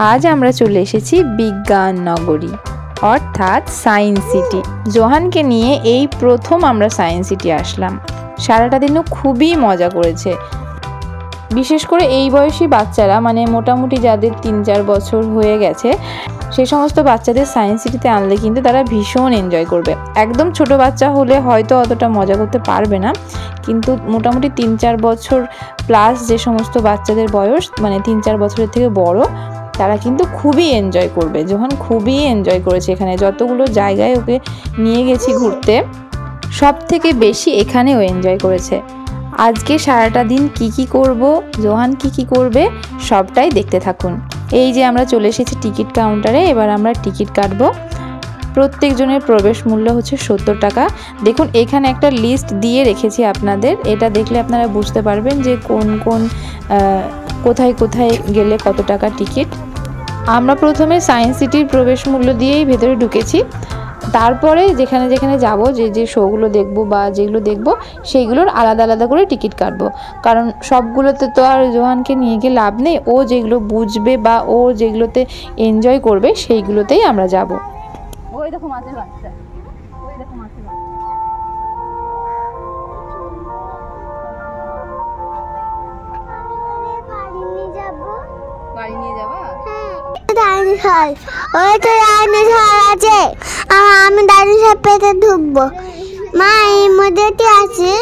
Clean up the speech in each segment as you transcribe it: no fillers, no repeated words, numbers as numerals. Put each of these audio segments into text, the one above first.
আজ আমরা চলে এসেছি বিজ্ঞান নগরী অর্থাৎ সায়েন্স সিটি। জোহানকে নিয়ে এই প্রথম আমরা সায়েন্স সিটি আসলাম। সারাটা দিনও খুবই মজা করেছে। বিশেষ করে এই বয়সী বাচ্চারা, মানে মোটামুটি যাদের 3-4 বছর হয়ে গেছে, সেই সমস্ত বাচ্চাদের সায়েন্স সিটিতে আনলে কিন্তু তারা ভীষণ এনজয় করবে। একদম ছোট বাচ্চা হলে হয়তো অতটা মজা করতে পারবে না, কিন্তু মোটামুটি 3-4 বছর প্লাস যে সমস্ত বাচ্চাদের বয়স, মানে 3-4 বছরের থেকে বড়, তারা কিন্তু খুবই এনজয় করবে। যখন খুবই এনজয় করেছে এখানে, যতগুলো জায়গায় ওকে নিয়ে গেছি ঘুরতে, সব থেকে বেশি এখানেও এনজয় করেছে। আজকে সারাটা দিন কি করব, জোহান কি করবে, সবটাই দেখতে থাকুন। এই যে আমরা চলে এসেছি টিকিট কাউন্টারে, এবার আমরা টিকিট কাটবো। প্রত্যেকজনের প্রবেশ মূল্য হচ্ছে 70 টাকা। দেখুন এখানে একটা লিস্ট দিয়ে রেখেছি আপনাদের, এটা দেখলে আপনারা বুঝতে পারবেন যে কোথায় গেলে কত টাকা টিকিট। আমরা প্রথমে সায়েন্স সিটির প্রবেশ মূল্য দিয়েই ভেতরে ঢুকেছি, তারপরে যেখানে যাব, যে শোগুলো দেখবো বা যেগুলো দেখবো সেইগুলোর আলাদা আলাদা করে টিকিট কাটবো। কারণ সবগুলোতে তো আর জোহানকে নিয়ে গিয়ে লাভ নেই, ও যেগুলো বুঝবে বা ও যেগুলোতে এনজয় করবে সেইগুলোতেই আমরা যাব। ওই দেখো মাছের বাচ্চা, ওই দেখো মাছের বাচ্চা। বাড়ি নিয়ে যাবা? ডাইনোসর, ওই তো ডাইনোসর আছে, আমি ডাইনোসর পেতে ঢুকবো। মা এর মধ্যে কি আছে?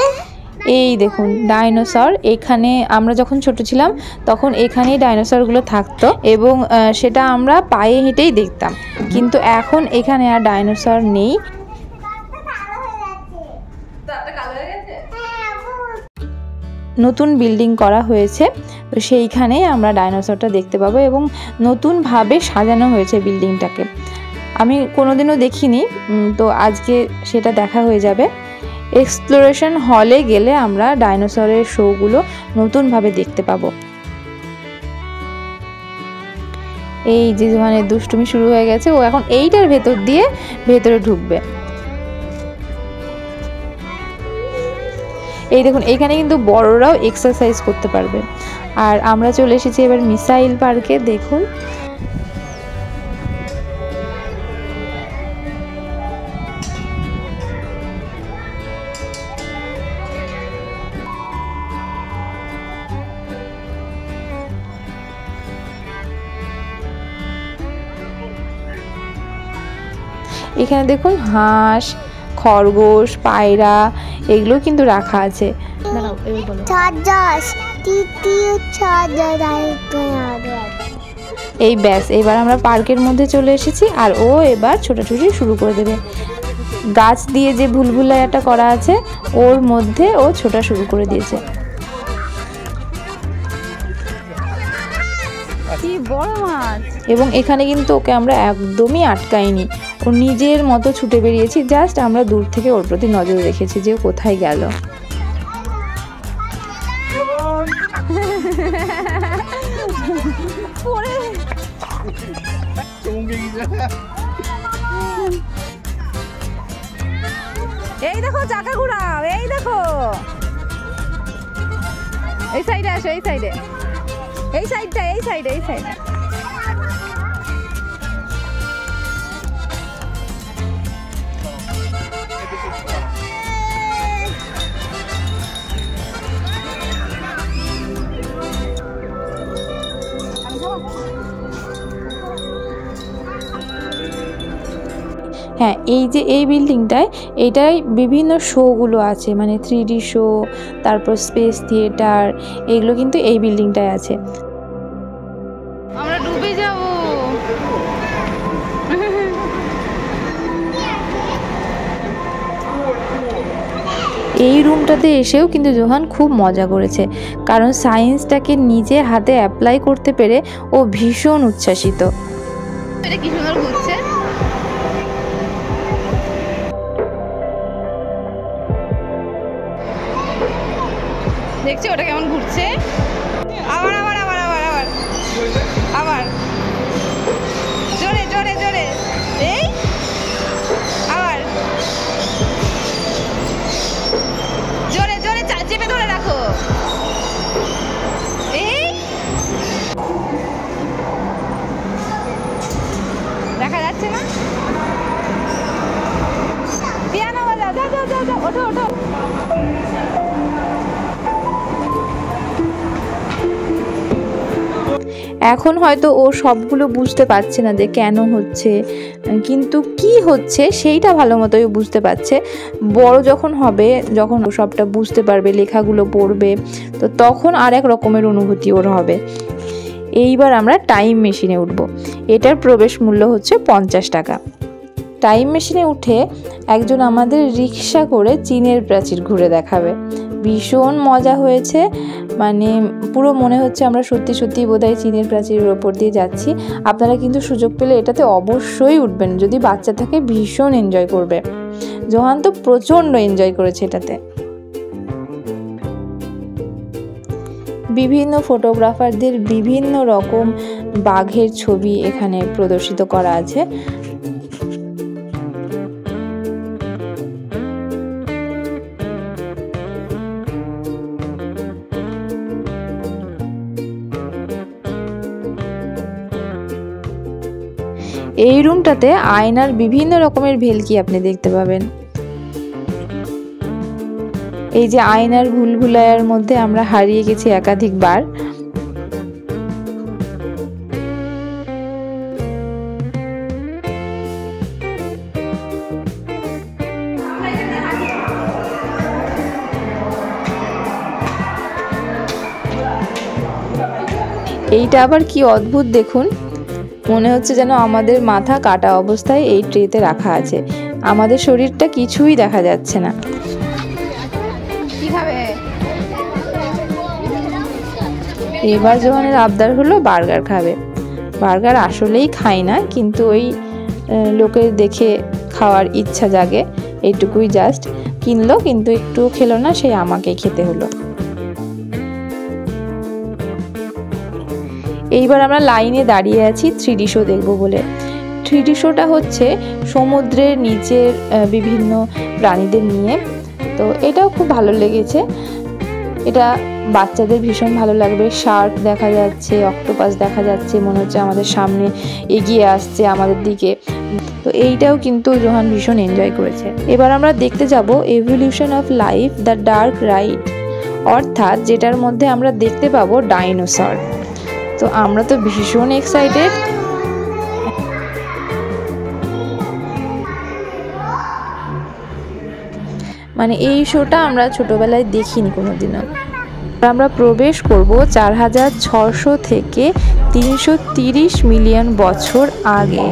এই দেখুন ডাইনোসর। এখানে আমরা যখন ছোট ছিলাম তখন এখানেই ডাইনোসরগুলো থাকতো এবং সেটা আমরা পায়ে হেঁটেই দেখতাম, কিন্তু এখন এখানে আর ডাইনোসর নেই। নতুন বিল্ডিং করা হয়েছে, তো সেইখানেই আমরা ডাইনোসরটা দেখতে পাবো এবং নতুনভাবে সাজানো হয়েছে বিল্ডিংটাকে। আমি কোনোদিনও দেখিনি, তো আজকে সেটা দেখা হয়ে যাবে। এক্সপ্লোরেশন হলে গেলে আমরা ডাইনোসরের শোগুলো নতুনভাবে দেখতে পাবো। এই যে মানে দুষ্টুমি শুরু হয়ে গেছে, ও এখন এইটার ভেতর দিয়ে ভেতরে ঢুকবে। এই দেখুন এখানে কিন্তু বড়রাও এক্সারসাইজ করতে পারবে। আর আমরা চলে এসেছি এবার মিসাইল পার্কে। দেখুন এখানে দেখুন হাঁস, খরগোশ, পায়রা এগুলো কিন্তু রাখা আছে। এই ব্যাস, এবার আমরা পার্কের মধ্যে চলে এসেছি আর ও এবার ছোটাছুটি শুরু করে দেবে। গাছ দিয়ে যে ভুলভুলাইয়াটা করা আছে ওর মধ্যে ও ছোটা শুরু করে দিয়েছে। কি বড় মাছ! এবং এখানে কিন্তু ওকে আমরা একদমই আটকাইনি, ও নিজের মতো ছুটে বেরিয়েছি। জাস্ট আমরা দূর থেকে ওর প্রতি নজর রেখেছি যে ও কোথায় গেল। এই দেখো চাকা ঘুরাও, এই দেখো এই সাইডে আসো, এই সাইডে, এই সাইডটা, এই সাইডে, এই সাইডে। হ্যাঁ, এই যে এই বিল্ডিংটায়, এইটাই বিভিন্ন শোগুলো আছে, মানে 3D শো, তারপর স্পেস থিয়েটার, এগুলো কিন্তু এই বিল্ডিংটায় আছে। আমরা ডুবে যাব। এই রুমটাতে এসেও কিন্তু জোহান খুব মজা করেছে, কারণ সায়েন্সটাকে নিজের হাতে অ্যাপ্লাই করতে পেরে ও ভীষণ উচ্ছ্বাসিত। এটা কি সুন্দর ঘুরছে। দেখছি ওটা কেমন ঘুরছে। আবার আবার আবার আবার আবার আবার জোরে জোরে জোরে, এই আবার জোরে জোরে চেপে ধরে রাখো। এই এখন হয়তো ও সবগুলো বুঝতে পারছে না যে কেন হচ্ছে, কিন্তু কি হচ্ছে সেইটা ভালো মতোই বুঝতে পারছে। বড় যখন হবে, যখন ও সবটা বুঝতে পারবে, লেখাগুলো পড়বে, তো তখন আর এক রকমের অনুভূতি ওর হবে। এইবার আমরা টাইম মেশিনে উঠব। এটার প্রবেশ মূল্য হচ্ছে 50 টাকা। টাইম মেশিনে উঠে একজন আমাদের রিক্সা করে চীনের প্রাচীর ঘুরে দেখাবে। ভীষণ মজা হয়েছে, মানে পুরো মনে হচ্ছে আমরা সত্যি সত্যি বোধহয় চীনের প্রাচীরের ওপর দিয়ে যাচ্ছি। আপনারা কিন্তু সুযোগ পেলে এটাতে অবশ্যই উঠবেন, যদি বাচ্চা থাকে ভীষণ এনজয় করবে। জোহান তো প্রচণ্ড এনজয় করেছে এটাতে। বিভিন্ন ফটোগ্রাফারদের বিভিন্ন রকম বাঘের ছবি এখানে প্রদর্শিত করা আছে। এই রুমটাতে আয়নার বিভিন্ন রকমের ভেলকি আপনি দেখতে পাবেন। এই যে আয়নার ভুলভুলাইয়ার মধ্যে আমরা হারিয়ে গেছি একাধিকবার। এইটা আবার কি অদ্ভুত দেখুন, মনে হচ্ছে যেন আমাদের মাথা কাটা অবস্থায় এই ট্রেতে রাখা আছে, আমাদের শরীরটা কিছুই দেখা যাচ্ছে না। এবার জোহানের আবদার হলো বার্গার খাবে। বার্গার আসলেই খাই না, কিন্তু ওই লোকের দেখে খাওয়ার ইচ্ছা জাগে, এইটুকুই জাস্ট। কিনলো কিন্তু একটু খেলো না, সেই আমাকেই খেতে হলো। এইবার আমরা লাইনে দাঁড়িয়ে আছি 3D শো দেখবো বলে। 3D শোটা হচ্ছে সমুদ্রের নিচের বিভিন্ন প্রাণীদের নিয়ে, তো এটাও খুব ভালো লেগেছে। এটা বাচ্চাদের ভীষণ ভালো লাগবে। শার্ক দেখা যাচ্ছে, অক্টোপাস দেখা যাচ্ছে, মনে হচ্ছে আমাদের সামনে এগিয়ে আসছে আমাদের দিকে। তো এইটাও কিন্তু জোহান ভীষণ এনজয় করেছে। এবার আমরা দেখতে যাব evolution of life the dark ride, অর্থাৎ যেটার মধ্যে আমরা দেখতে পাবো ডাইনোসর। তো আমরা তো ভীষণ এক্সাইটেড। মানে এই শোটা আমরা ছোটবেলায় দেখিনি কোনোদিনও। আমরা প্রবেশ করব 4600 থেকে 330 মিলিয়ন বছর আগে।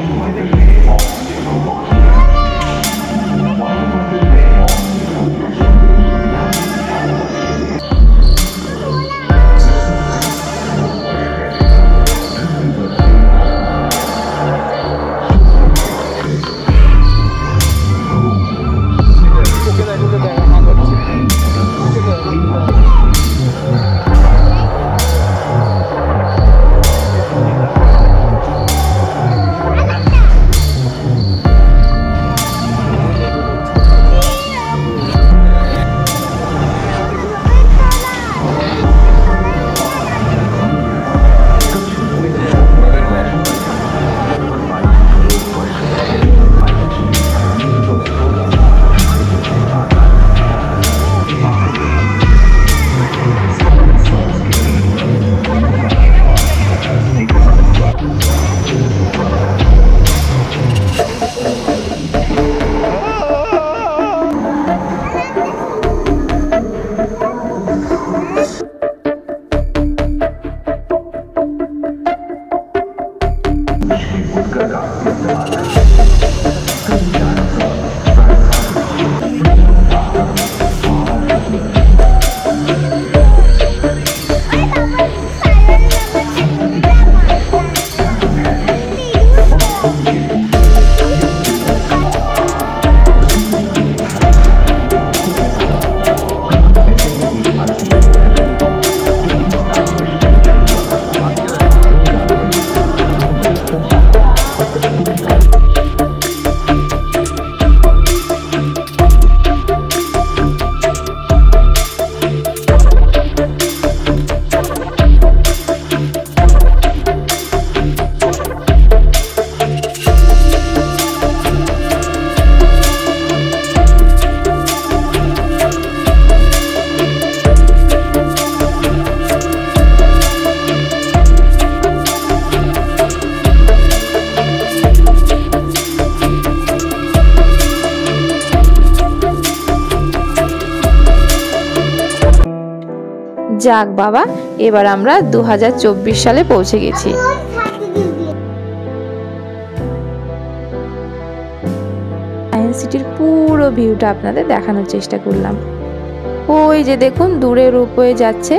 যাক বাবা, এবার আমরা 2024 সালে পৌঁছে গেছি। সায়েন্স সিটির পুরো ভিউটা আপনাদের দেখানোর চেষ্টা করলাম। ওই যে দেখুন দূরে রোপওয়ে যাচ্ছে,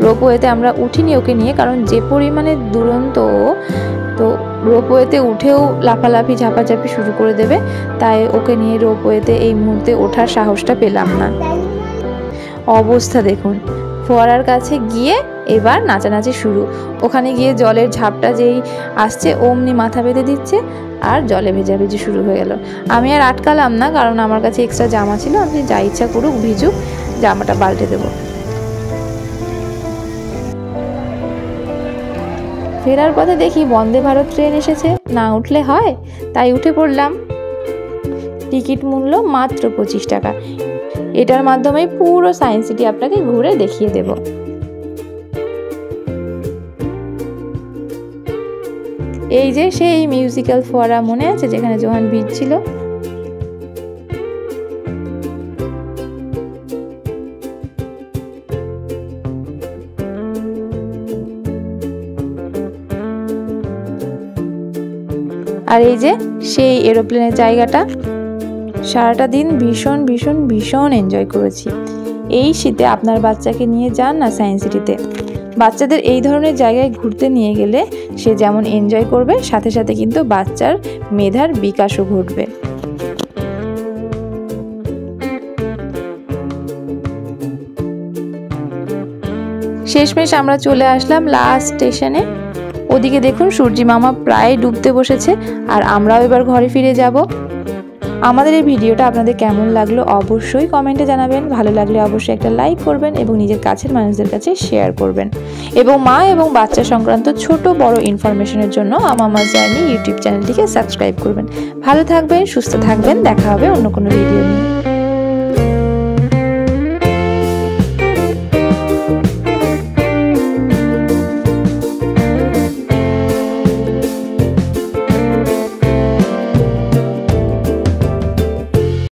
রোপওয়েতে আমরা উঠিনি ওকে নিয়ে, কারণ যে পরিমাণে দুরন্ত, তো রোপওয়েতে উঠেও লাফালাফি ঝাপাঝাপি শুরু করে দেবে, তাই ওকে নিয়ে রোপওয়েতে এই মুহূর্তে ওঠার সাহসটা পেলাম না। অবস্থা দেখুন, ফোয়ারার কাছে গিয়ে এবার নাচানাচি শুরু। ওখানে গিয়ে জলের ঝাপটা যেই আসছে অমনি মাথা বেঁধে দিচ্ছে আর জলে ভেজাভেজি শুরু হয়ে গেল। আমি আর আটকালাম না, কারণ আমার কাছে এক্সট্রা জামা ছিল, আমি যা ইচ্ছা করুক ভিজুক, জামাটা পাল্টে দেবো। ফেরার পথে দেখি বন্দে ভারত ট্রেন এসেছে, না উঠলে হয়, তাই উঠে পড়লাম। টিকিট মূল্য মাত্র 25 টাকা। এটার মাধ্যমে পুরো সায়েন্স সিটি আপনাকে ঘুরে দেখিয়ে দেব। এই যে সেই মিউজিক্যাল ফোয়ারা মনে আছে যেখানে জোহান ভিজছিল? আর এই যে সেই এরোপ্লেনের জায়গাটা। সারাটা দিন ভীষণ ভীষণ ভীষণ এনজয় করেছি। এই শীতে আপনার বাচ্চাকে নিয়ে যান না সায়েন্স সিটিতে। বাচ্চাদের এই ধরনের জায়গায় ঘুরতে নিয়ে গেলে সে যেমন এনজয় করবে, সাথে সাথে কিন্তু বাচ্চার মেধার বিকাশও ঘটবে। শেষমেশ আমরা চলে আসলাম লাস্ট স্টেশনে। ওদিকে দেখুন সূর্যি মামা প্রায় ডুবতে বসেছে, আর আমরাও এবার ঘরে ফিরে যাব। আমাদের এই ভিডিওটা আপনাদের কেমন লাগলো অবশ্যই কমেন্টে জানাবেন। ভালো লাগলে অবশ্যই একটা লাইক করবেন এবং নিজের কাছের মানুষদের কাছে শেয়ার করবেন। এবং মা এবং বাচ্চা সংক্রান্ত ছোট বড় ইনফরমেশনের জন্য মামাস জার্নি ইউটিউব চ্যানেলটিকে সাবস্ক্রাইব করবেন। ভালো থাকবেন, সুস্থ থাকবেন, দেখা হবে অন্য কোনো ভিডিও নিয়ে।